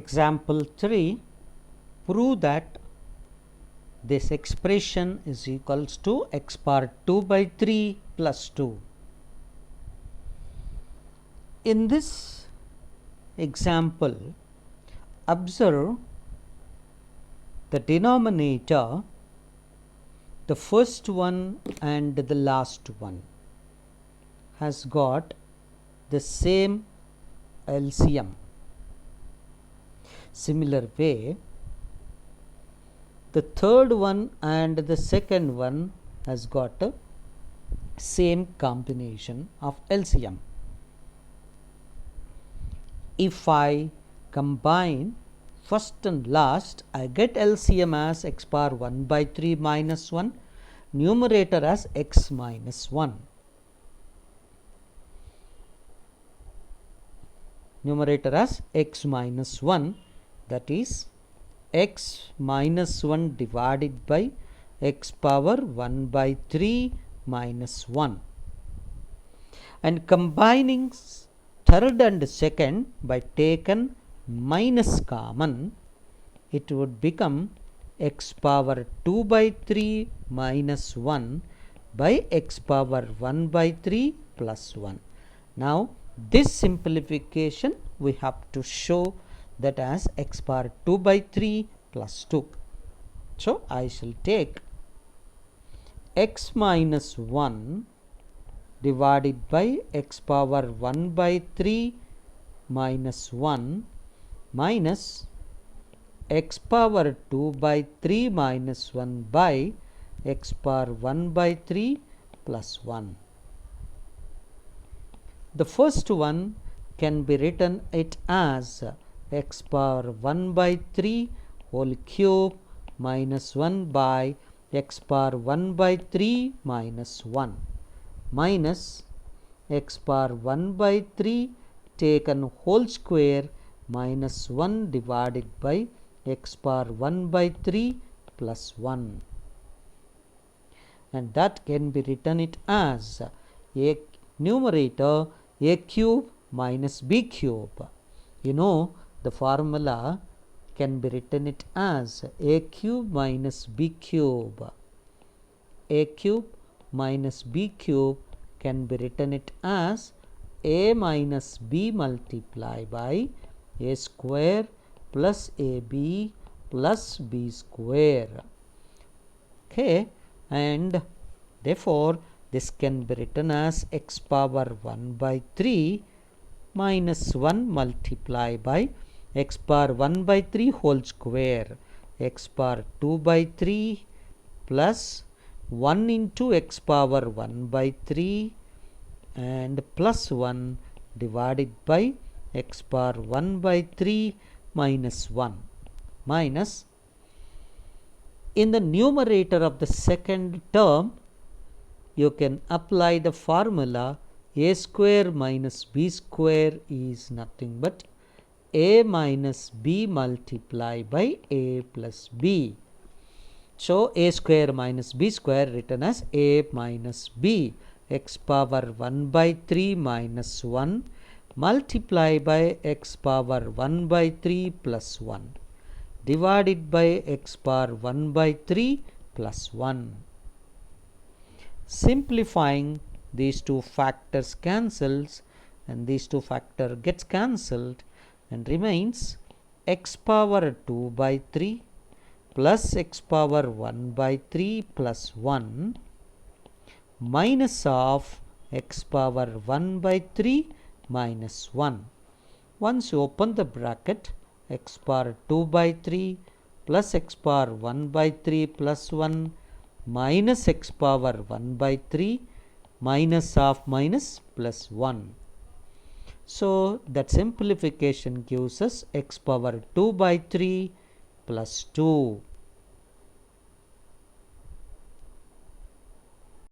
Example 3, prove that this expression is equals to x power 2 by 3 plus 2. In this example, observe the denominator, the first one and the last one has got the same LCM. Similar way, the third one and the second one has got a same combination of LCM. If I combine first and last, I get LCM as x power 1 by 3 minus 1, numerator as x minus 1. Numerator as x minus 1, that is x minus 1 divided by x power 1 by 3 minus 1. And combining third and second by taken minus common, it would become x power 2 by 3 minus 1 by x power 1 by 3 plus 1. Now, this simplification we have to show that as x power 2 by 3 plus 2. So, I shall take x minus 1 divided by x power 1 by 3 minus 1 minus x power 2 by 3 minus 1 by x power 1 by 3 plus 1. The first one can be written it as x power 1 by 3 whole cube minus 1 by x power 1 by 3 minus 1 minus x power 1 by 3 taken whole square minus 1 divided by x power 1 by 3 plus 1. And that can be written it as a numerator a cube minus b cube. You know, the formula can be written it as a cube minus b cube. A cube minus b cube can be written it as a minus b multiplied by a square plus ab plus b square. Okay, and therefore this can be written as x power 1 by 3 minus 1 multiplied by x power 1 by 3 whole square, x power 2 by 3 plus 1 into x power 1 by 3 and plus 1 divided by x power 1 by 3 minus 1 minus, in the numerator of the second term you can apply the formula a square minus b square is nothing but a minus b multiplied by a plus b. So, a square minus b square written as a minus b x power 1 by 3 minus 1 multiplied by x power 1 by 3 plus 1 divided by x power 1 by 3 plus 1. Simplifying, these two factors cancels and these two factor gets cancelled and remains x power 2 by 3 plus x power 1 by 3 plus 1 minus of x power 1 by 3 minus 1. Once you open the bracket, x power 2 by 3 plus x power 1 by 3 plus 1 minus x power 1 by 3 minus of minus plus 1. So, that simplification gives us x power 2 by 3 plus 2.